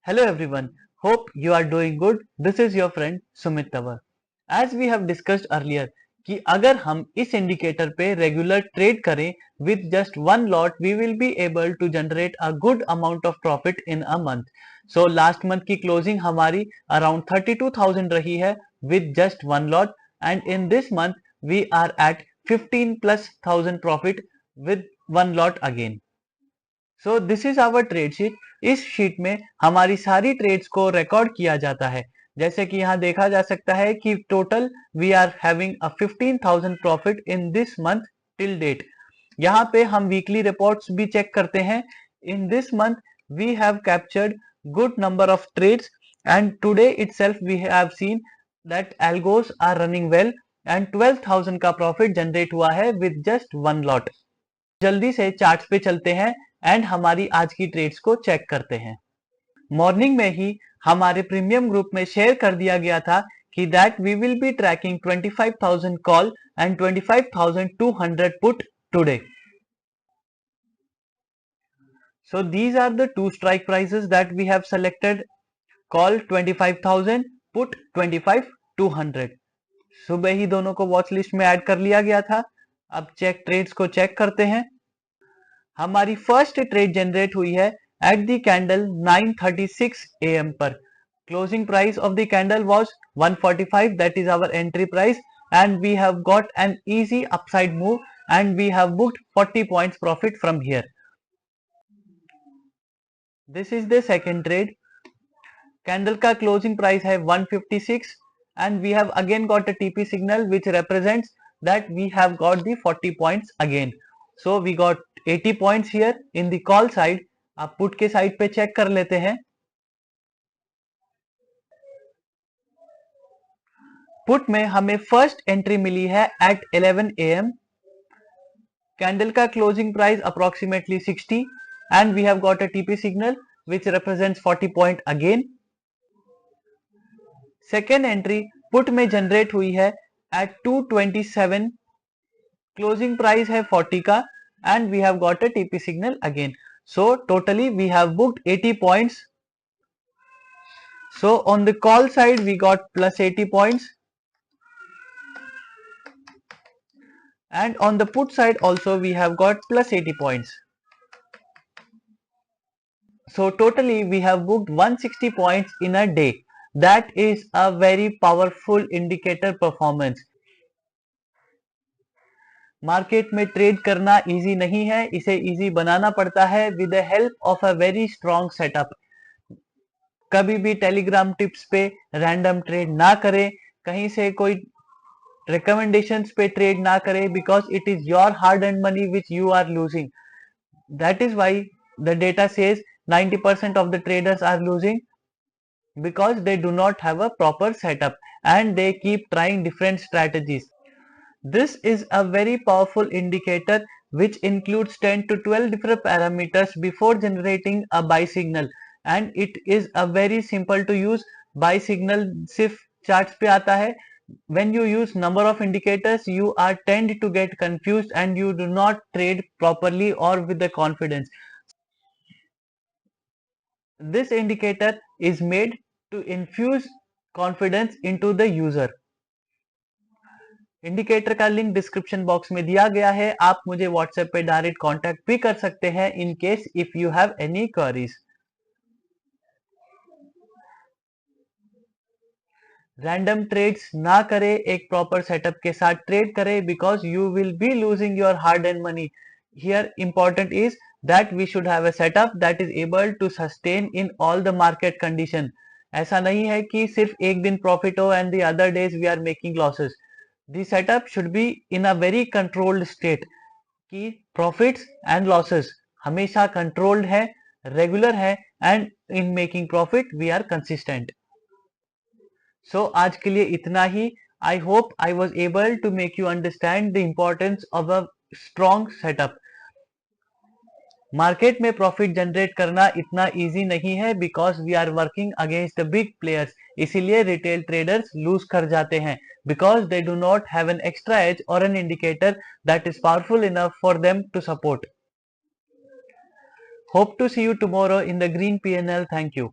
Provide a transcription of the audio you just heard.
Hello everyone, hope you are doing good. This is your friend Sumit Tawar. As we have discussed earlier कि अगर हम इस indicator पे regular trade करें with just one lot we will be able to generate a good amount of profit in a month. So last month की closing हमारी around 32,000 रही है with just one lot and in this month we are at 15 plus thousand profit with one lot again. So this is our trade sheet. इस sheet में हमारी सारी trades को record किया जाता है. जैसे कि यहाँ देखा जा सकता है कि total we are having a 15,000 profit in this month till date. यहाँ पे हम वीकली रिपोर्ट्स भी चेक करते हैं. In this month we have captured good number of trades and today itself we have seen that algos are running well and 12,000 का profit generate हुआ है with just one lot. जल्दी से charts पे चलते हैं एंड हमारी आज की ट्रेड्स को चेक करते हैं. मॉर्निंग में ही हमारे प्रीमियम ग्रुप में शेयर कर दिया गया था कि that we will be tracking 25,000 call and 25,200 put today. So these are the two strike prices that we have selected. Call 25,000, put 25,200. सुबह ही दोनों को वॉच लिस्ट में ऐड कर लिया गया था. अब चेक ट्रेड्स को चेक करते हैं. हमारी फर्स्ट ट्रेड जनरेट हुई है एट द कैंडल 9:36 AM पर. Closing price of the candle was 145. That is our entry price and we have got an easy upside move and we have booked 40 points profit from here. This is the second trade. Candle का closing price है 156 and we have again got a TP signal which represents that we have got the 40 points again. So we got 80 points here in the call side. आप put के side पे check कर लेते हैं. Put में हमें first entry मिली है eight 11 AM. Candle का closing price approximately 60 and we have got a TP signal which represents 40 point again. Second entry put में जनरेट हुई है एट 227. क्लोजिंग प्राइस है 40 का and we have got a TP signal again. So totally we have booked 80 points. So on the call side we got plus 80 points and on the put side also we have got plus 80 points. So totally we have booked 160 points in a day. That is a very powerful indicator performance. Market में trade करना easy नहीं है, इसे easy बनाना पड़ता है with the help of a very strong setup. कभी भी Telegram tips पे रैंडम ट्रेड ना करें, कहीं से कोई रिकमेंडेशंस पे ट्रेड ना करें, because it is your hard and money which you are losing. That is why the data says 90% of the traders are losing because they do not have a proper setup and they keep trying different strategies. This is a very powerful indicator which includes 10 to 12 different parameters before generating a buy signal, and it is a very simple to use. Buy signal सिर्फ charts पे आता है. When you use number of indicators you are tend to get confused and you do not trade properly or with the confidence. This indicator is made to infuse confidence into the user. Indicator का link description box में दिया गया है. आप मुझे WhatsApp पे direct contact भी कर सकते हैं in case if you have any queries. Random trades ना करें, एक प्रॉपर सेटअप के साथ ट्रेड करें because you will be losing your hard and money. Here important is that we should have a setup that is able to sustain in all the market condition. ऐसा नहीं है कि सिर्फ एक दिन प्रॉफिट हो and the other days we are making losses. The setup should be in a very controlled state कि profits and losses हमेशा controlled है, regular है and in making profit we are consistent. So आज के लिए इतना ही. I hope I was able to make you understand the importance of a strong setup. Market में profit generate करना इतना इजी नहीं है because we are working against the big players. इसीलिए रिटेल ट्रेडर्स लूज कर जाते हैं because they do not have an extra edge और an indicator that is powerful enough for them to support. Hope to see you tomorrow in the green PNL. Thank you.